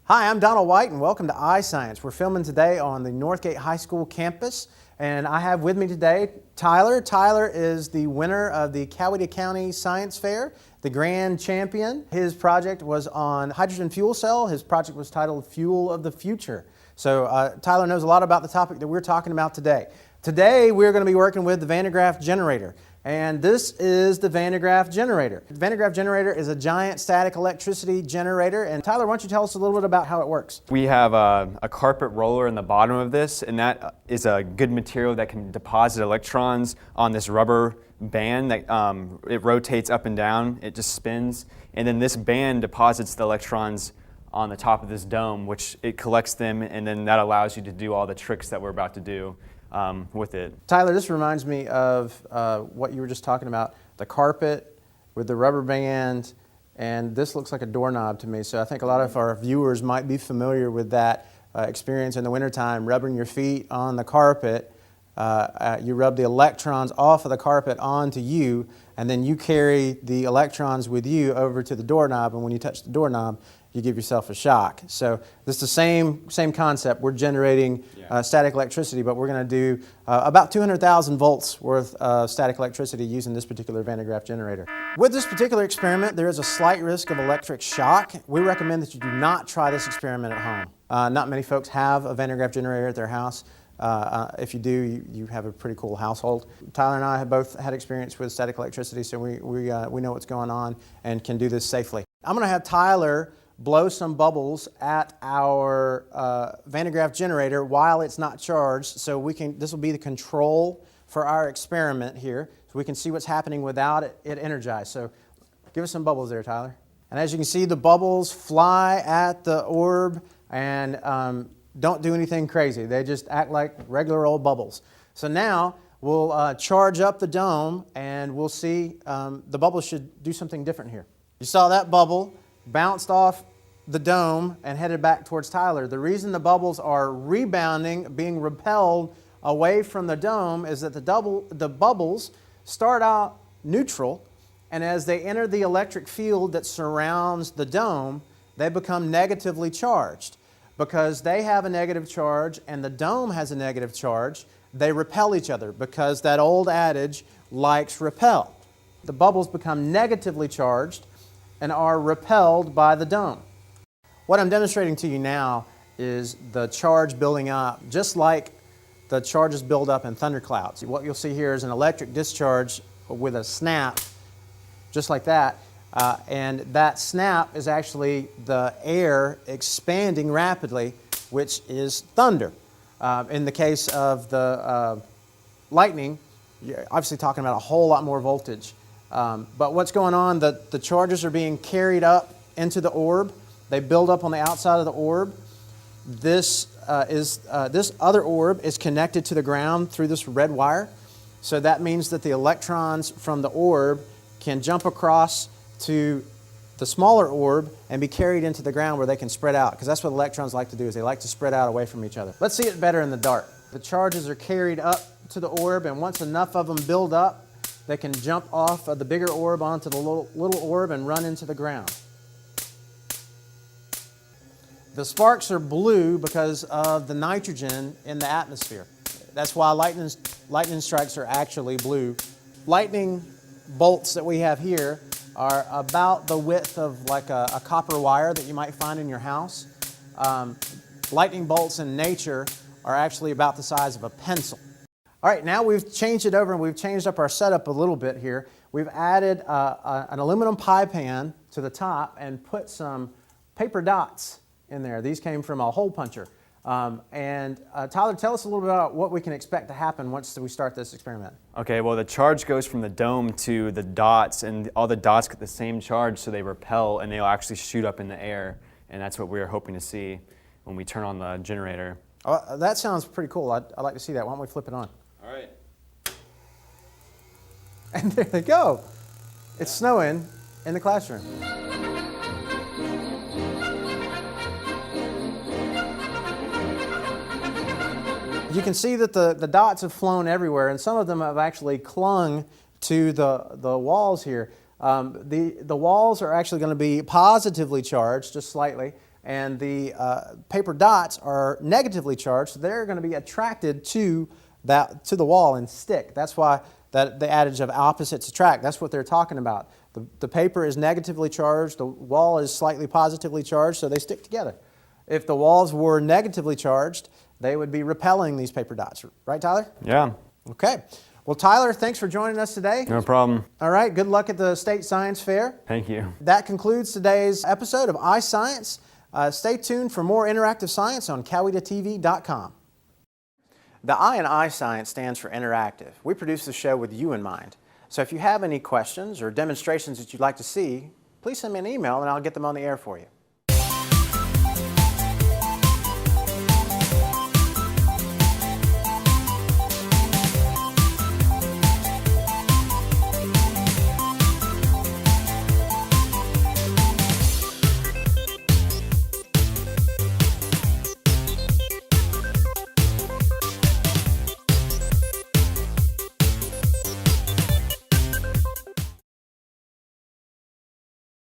Hi, I'm Donald White and welcome to iScience. We're filming today on the Northgate High School campus and I have with me today Tyler. Tyler is the winner of the Coweta County Science Fair, the grand champion. His project was on hydrogen fuel cell. His project was titled Fuel of the Future. So Tyler knows a lot about the topic that we're talking about today. Today we're going to be working with the Graaff Generator. And this is the Graaff Generator. The Graaff Generator is a giant static electricity generator. And Tyler, why don't you tell us a little bit about how it works? We have a carpet roller in the bottom of this, and that is a good material that can deposit electrons on this rubber band that it rotates up and down. It just spins. And then this band deposits the electrons on the top of this dome, which it collects them, and then that allows you to do all the tricks that we're about to do with it. Tyler, this reminds me of what you were just talking about, the carpet with the rubber band, and this looks like a doorknob to me. So I think a lot of our viewers might be familiar with that experience in the wintertime, rubbing your feet on the carpet. You rub the electrons off of the carpet onto you, and then you carry the electrons with you over to the doorknob, and when you touch the doorknob, you give yourself a shock. So this is the same concept. We're generating static electricity, but we're going to do about 200,000 volts worth of static electricity using this particular Graaff generator. With this particular experiment, there is a slight risk of electric shock. We recommend that you do not try this experiment at home. Not many folks have a Graaff generator at their house. If you do, you have a pretty cool household. Tyler and I have both had experience with static electricity, so we know what's going on and can do this safely. I'm going to have Tyler blow some bubbles at our Graaff generator while it's not charged, so this will be the control for our experiment here, so we can see what's happening without it energized. So give us some bubbles there, Tyler. And as you can see, the bubbles fly at the orb and don't do anything crazy. They just act like regular old bubbles. So now we'll charge up the dome and we'll see the bubbles should do something different here. You saw that bubble bounced off the dome and headed back towards Tyler. The reason the bubbles are rebounding, being repelled away from the dome, is that the bubbles start out neutral, and as they enter the electric field that surrounds the dome, they become negatively charged. Because they have a negative charge and the dome has a negative charge, they repel each other, because that old adage, likes repel. The bubbles become negatively charged and are repelled by the dome. What I'm demonstrating to you now is the charge building up, just like the charges build up in thunderclouds. What you'll see here is an electric discharge with a snap, just like that. And that snap is actually the air expanding rapidly, which is thunder. In the case of the lightning, you're obviously talking about a whole lot more voltage. But what's going on, the charges are being carried up into the orb. They build up on the outside of the orb. This other orb is connected to the ground through this red wire. So that means that the electrons from the orb can jump across to the smaller orb and be carried into the ground where they can spread out, because that's what electrons like to do, is they like to spread out away from each other. Let's see it better in the dark. The charges are carried up to the orb, and once enough of them build up, they can jump off of the bigger orb onto the little orb and run into the ground. The sparks are blue because of the nitrogen in the atmosphere. That's why lightning strikes are actually blue. Lightning bolts that we have here are about the width of like a copper wire that you might find in your house. Lightning bolts in nature are actually about the size of a pencil. All right, now we've changed it over and we've changed up our setup a little bit here. We've added an aluminum pie pan to the top and put some paper dots in there. These came from a hole puncher. Tyler, tell us a little bit about what we can expect to happen once we start this experiment. Okay, well, the charge goes from the dome to the dots, and all the dots get the same charge, so they repel and they'll actually shoot up in the air, and that's what we're hoping to see when we turn on the generator. Oh, that sounds pretty cool. I'd like to see that. Why don't we flip it on? All right. And there they go. It's snowing in the classroom. You can see that the dots have flown everywhere, and some of them have actually clung to the walls here. The walls are actually going to be positively charged, just slightly, and the paper dots are negatively charged, so they're going to be attracted to the wall and stick. That's why the adage of opposites attract, that's what they're talking about. The paper is negatively charged, the wall is slightly positively charged, so they stick together. If the walls were negatively charged, they would be repelling these paper dots. Right, Tyler? Yeah. Okay. Well, Tyler, thanks for joining us today. No problem. All right, good luck at the State Science Fair. Thank you. That concludes today's episode of iScience. Stay tuned for more interactive science on CowetaTV.com. The I in iScience stands for interactive. We produce the show with you in mind. So if you have any questions or demonstrations that you'd like to see, please send me an email and I'll get them on the air for you.